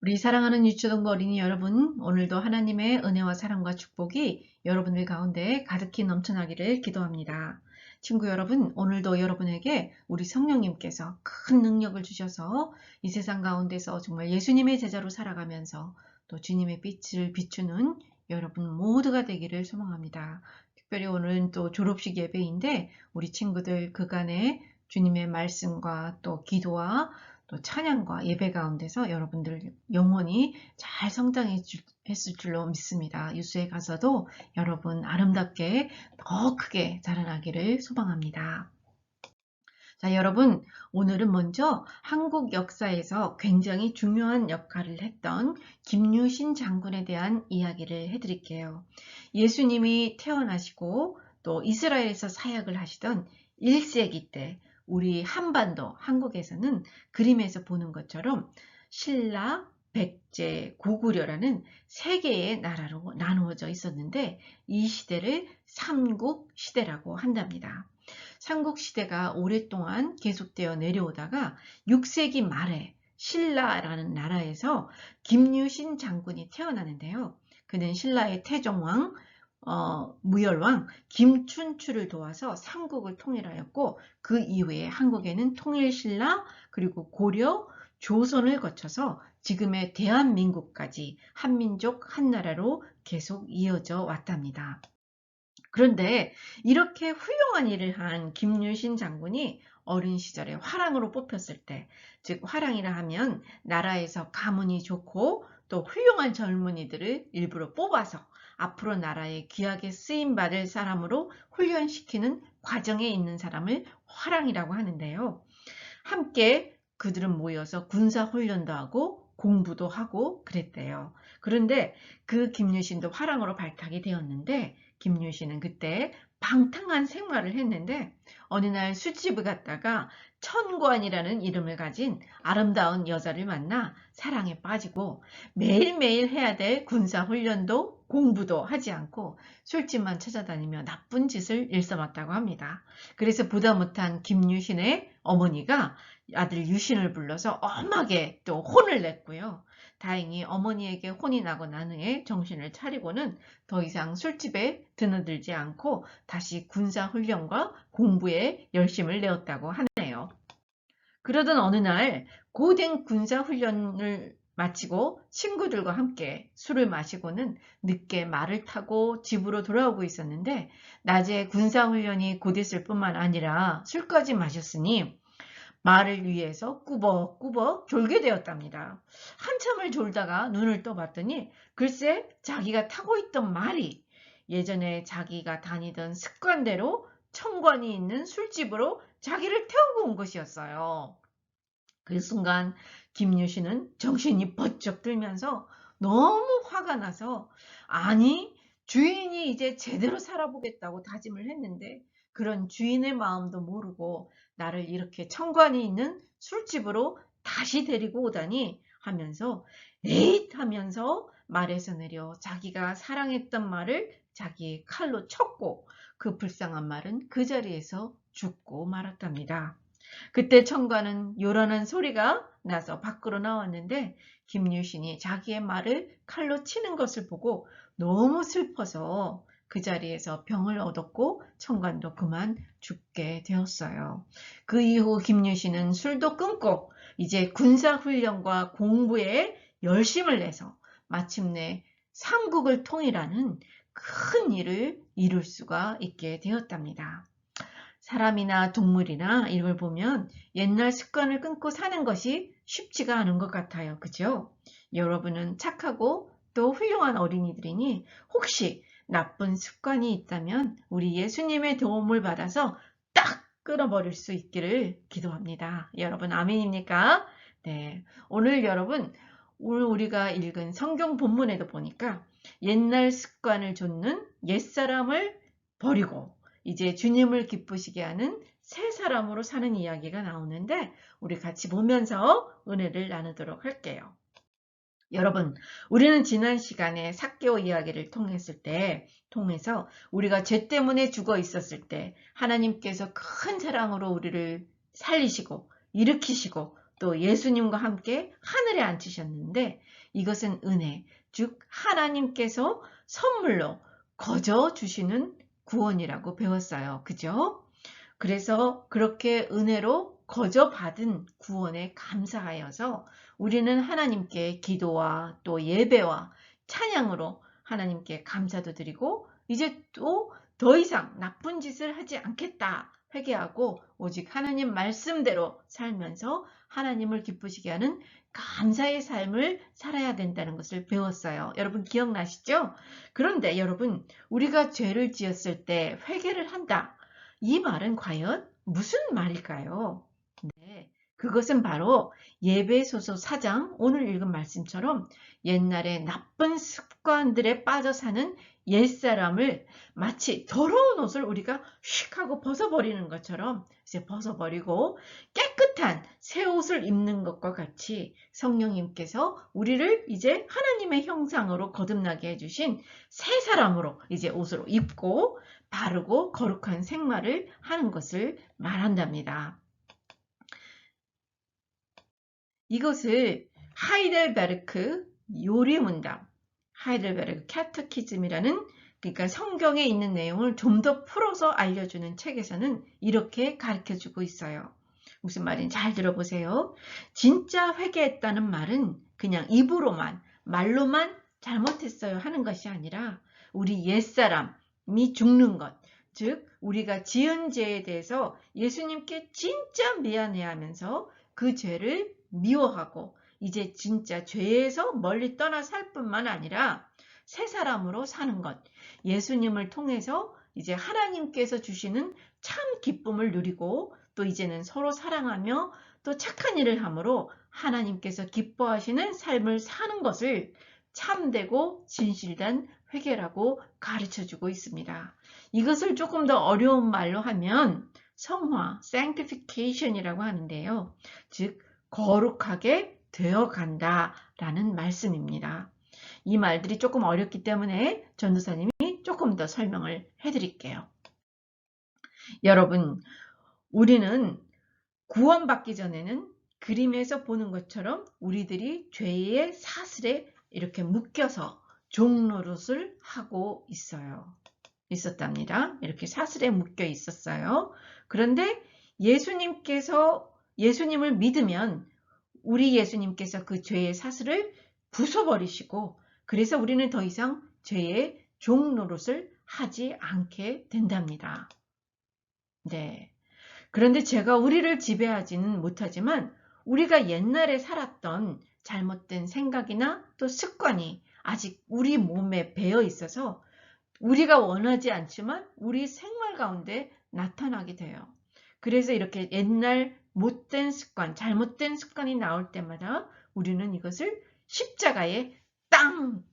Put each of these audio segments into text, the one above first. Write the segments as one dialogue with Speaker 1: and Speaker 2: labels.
Speaker 1: 우리 사랑하는 유초등부 어린이 여러분, 오늘도 하나님의 은혜와 사랑과 축복이 여러분들 가운데 가득히 넘쳐나기를 기도합니다. 친구 여러분, 오늘도 여러분에게 우리 성령님께서 큰 능력을 주셔서 이 세상 가운데서 정말 예수님의 제자로 살아가면서 또 주님의 빛을 비추는 여러분 모두가 되기를 소망합니다. 특별히 오늘은 또 졸업식 예배인데 우리 친구들 그간의 주님의 말씀과 또 기도와 또 찬양과 예배 가운데서 여러분들 영혼이 잘 성장했을 줄로 믿습니다. 유수에 가서도 여러분 아름답게 더 크게 자라나기를 소망합니다. 자, 여러분, 오늘은 먼저 한국 역사에서 굉장히 중요한 역할을 했던 김유신 장군에 대한 이야기를 해드릴게요. 예수님이 태어나시고 또 이스라엘에서 사역을 하시던 1세기 때 우리 한반도, 한국에서는 그림에서 보는 것처럼 신라, 백제, 고구려라는 세 개의 나라로 나누어져 있었는데 이 시대를 삼국 시대라고 한답니다. 삼국시대가 오랫동안 계속되어 내려오다가 6세기 말에 신라라는 나라에서 김유신 장군이 태어나는데요. 그는 신라의 태종왕, 무열왕 김춘추를 도와서 삼국을 통일하였고 그 이후에 한국에는 통일신라 그리고 고려, 조선을 거쳐서 지금의 대한민국까지 한민족 한나라로 계속 이어져 왔답니다. 그런데 이렇게 훌륭한 일을 한 김유신 장군이 어린 시절에 화랑으로 뽑혔을 때, 즉 화랑이라 하면 나라에서 가문이 좋고 또 훌륭한 젊은이들을 일부러 뽑아서 앞으로 나라에 귀하게 쓰임받을 사람으로 훈련시키는 과정에 있는 사람을 화랑이라고 하는데요. 함께 그들은 모여서 군사훈련도 하고 공부도 하고 그랬대요. 그런데 그 김유신도 화랑으로 발탁이 되었는데 김유신은 그때 방탕한 생활을 했는데 어느 날 술집을 갔다가 천관이라는 이름을 가진 아름다운 여자를 만나 사랑에 빠지고 매일매일 해야 될 군사훈련도 공부도 하지 않고 술집만 찾아다니며 나쁜 짓을 일삼았다고 합니다. 그래서 보다 못한 김유신의 어머니가 아들 유신을 불러서 엄하게 또 혼을 냈고요. 다행히 어머니에게 혼이 나고 난 후에 정신을 차리고는 더 이상 술집에 드나들지 않고 다시 군사훈련과 공부에 열심을 내었다고 하네요. 그러던 어느 날 고된 군사훈련을 마치고 친구들과 함께 술을 마시고는 늦게 말을 타고 집으로 돌아오고 있었는데 낮에 군사훈련이 곧했을 뿐만 아니라 술까지 마셨으니 말을 위해서 꾸벅꾸벅 졸게 되었답니다. 한참을 졸다가 눈을 떠봤더니 글쎄 자기가 타고 있던 말이 예전에 자기가 다니던 습관대로 청관이 있는 술집으로 자기를 태우고 온 것이었어요. 그 순간 김유신은 정신이 번쩍 들면서 너무 화가 나서 아니 주인이 이제 제대로 살아보겠다고 다짐을 했는데 그런 주인의 마음도 모르고 나를 이렇게 청관이 있는 술집으로 다시 데리고 오다니 하면서 에잇 하면서 말에서 내려 자기가 사랑했던 말을 자기의 칼로 쳤고 그 불쌍한 말은 그 자리에서 죽고 말았답니다. 그때 청관은 요란한 소리가 나서 밖으로 나왔는데 김유신이 자기의 말을 칼로 치는 것을 보고 너무 슬퍼서 그 자리에서 병을 얻었고 청관도 그만 죽게 되었어요. 그 이후 김유신은 술도 끊고 이제 군사훈련과 공부에 열심을 내서 마침내 삼국을 통일하는 큰 일을 이룰 수가 있게 되었답니다. 사람이나 동물이나 이걸 보면 옛날 습관을 끊고 사는 것이 쉽지가 않은 것 같아요. 그죠? 여러분은 착하고 또 훌륭한 어린이들이니 혹시 나쁜 습관이 있다면 우리 예수님의 도움을 받아서 딱 끊어버릴 수 있기를 기도합니다. 여러분 아멘입니까? 네. 오늘 여러분 오늘 우리가 읽은 성경 본문에도 보니까 옛날 습관을 좇는 옛사람을 버리고 이제 주님을 기쁘시게 하는 새 사람으로 사는 이야기가 나오는데 우리 같이 보면서 은혜를 나누도록 할게요. 여러분, 우리는 지난 시간에 삭개오 이야기를 통해서 우리가 죄 때문에 죽어 있었을 때 하나님께서 큰 사랑으로 우리를 살리시고 일으키시고 또 예수님과 함께 하늘에 앉히셨는데 이것은 은혜, 즉 하나님께서 선물로 거저 주시는 구원이라고 배웠어요. 그죠? 그래서 그렇게 은혜로 거저 받은 구원에 감사하여서 우리는 하나님께 기도와 또 예배와 찬양으로 하나님께 감사도 드리고 이제 또 더 이상 나쁜 짓을 하지 않겠다 회개하고 오직 하나님 말씀대로 살면서 하나님을 기쁘시게 하는 감사의 삶을 살아야 된다는 것을 배웠어요. 여러분 기억나시죠? 그런데 여러분 우리가 죄를 지었을 때 회개를 한다. 이 말은 과연 무슨 말일까요? 네, 그것은 바로 예배소서 4장 오늘 읽은 말씀처럼 옛날에 나쁜 습관들에 빠져 사는 옛사람을 마치 더러운 옷을 우리가 휙 하고 벗어버리는 것처럼 이제 벗어버리고 깨끗한 새 옷을 입는 것과 같이 성령님께서 우리를 이제 하나님의 형상으로 거듭나게 해주신 새 사람으로 이제 옷으로 입고 바르고 거룩한 생활을 하는 것을 말한답니다. 이것을 하이델베르크 요리문답, 하이델베르크 캐터키즘이라는 그러니까 성경에 있는 내용을 좀 더 풀어서 알려주는 책에서는 이렇게 가르쳐주고 있어요. 무슨 말인지 잘 들어보세요. 진짜 회개했다는 말은 그냥 입으로만, 말로만 잘못했어요 하는 것이 아니라 우리 옛사람이 죽는 것, 즉 우리가 지은 죄에 대해서 예수님께 진짜 미안해하면서 그 죄를 미워하고 이제 진짜 죄에서 멀리 떠나 살 뿐만 아니라 새 사람으로 사는 것, 예수님을 통해서 이제 하나님께서 주시는 참 기쁨을 누리고 또 이제는 서로 사랑하며 또 착한 일을 함으로 하나님께서 기뻐하시는 삶을 사는 것을 참되고 진실된 회개라고 가르쳐주고 있습니다. 이것을 조금 더 어려운 말로 하면 성화, sanctification이라고 하는데요. 즉 거룩하게 되어간다 라는 말씀입니다. 이 말들이 조금 어렵기 때문에 전도사님이 조금 더 설명을 해드릴게요. 여러분, 우리는 구원받기 전에는 그림에서 보는 것처럼 우리들이 죄의 사슬에 이렇게 묶여서 종노릇을 하고 있었답니다. 이렇게 사슬에 묶여 있었어요. 그런데 예수님을 믿으면 우리 예수님께서 그 죄의 사슬을 부숴버리시고 그래서 우리는 더 이상 죄의 종노릇을 하지 않게 된답니다. 네. 그런데 죄가 우리를 지배하지는 못하지만 우리가 옛날에 살았던 잘못된 생각이나 또 습관이 아직 우리 몸에 배어 있어서 우리가 원하지 않지만 우리 생활 가운데 나타나게 돼요. 그래서 이렇게 옛날 못된 습관, 잘못된 습관이 나올 때마다 우리는 이것을 십자가에 땅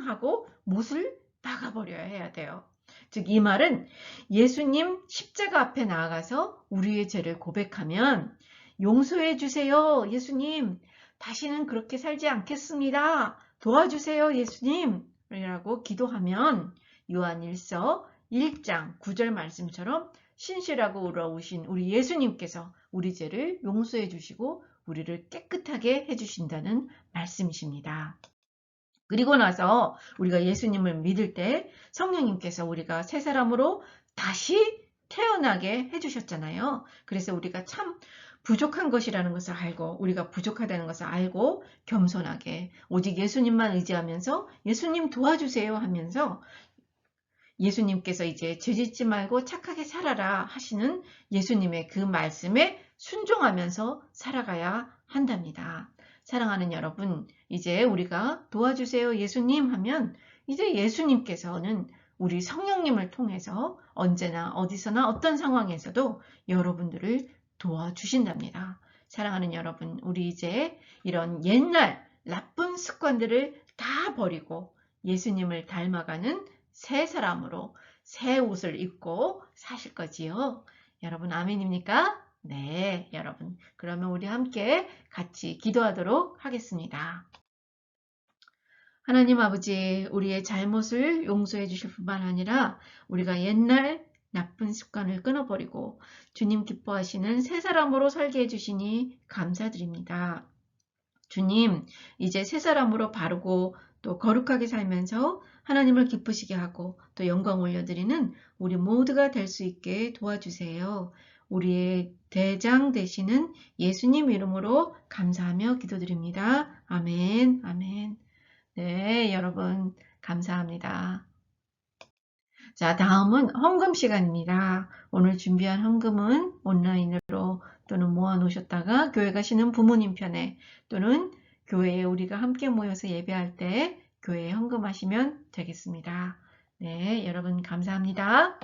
Speaker 1: 하고 못을 박아버려야 해야 돼요. 즉 이 말은 예수님 십자가 앞에 나아가서 우리의 죄를 고백하면 용서해 주세요 예수님, 다시는 그렇게 살지 않겠습니다, 도와주세요 예수님 이라고 기도하면 요한일서 1장 9절 말씀처럼 신실하고 의로우신 우리 예수님께서 우리 죄를 용서해 주시고 우리를 깨끗하게 해주신다는 말씀이십니다. 그리고 나서 우리가 예수님을 믿을 때 성령님께서 우리가 새 사람으로 다시 태어나게 해주셨잖아요. 그래서 우리가 참 부족한 것이라는 것을 알고 우리가 부족하다는 것을 알고 겸손하게 오직 예수님만 의지하면서 예수님 도와주세요 하면서 예수님께서 이제 죄짓지 말고 착하게 살아라 하시는 예수님의 그 말씀에 순종하면서 살아가야 한답니다. 사랑하는 여러분, 이제 우리가 도와주세요 예수님 하면 이제 예수님께서는 우리 성령님을 통해서 언제나 어디서나 어떤 상황에서도 여러분들을 도와주신답니다. 사랑하는 여러분, 우리 이제 이런 옛날 나쁜 습관들을 다 버리고 예수님을 닮아가는 새 사람으로 새 옷을 입고 사실 거지요. 여러분 아멘입니까? 네, 여러분. 그러면 우리 함께 같이 기도하도록 하겠습니다. 하나님 아버지, 우리의 잘못을 용서해 주실 뿐만 아니라 우리가 옛날 나쁜 습관을 끊어버리고 주님 기뻐하시는 새 사람으로 살게 해주시니 감사드립니다. 주님, 이제 새 사람으로 바르고 또 거룩하게 살면서 하나님을 기쁘시게 하고 또 영광 올려드리는 우리 모두가 될 수 있게 도와주세요. 우리의 대장 되시는 예수님 이름으로 감사하며 기도드립니다. 아멘, 아멘. 네, 여러분 감사합니다. 자, 다음은 헌금 시간입니다. 오늘 준비한 헌금은 온라인으로 또는 모아 놓으셨다가 교회 가시는 부모님 편에 또는 교회에 우리가 함께 모여서 예배할 때 교회에 헌금하시면 되겠습니다. 네, 여러분 감사합니다.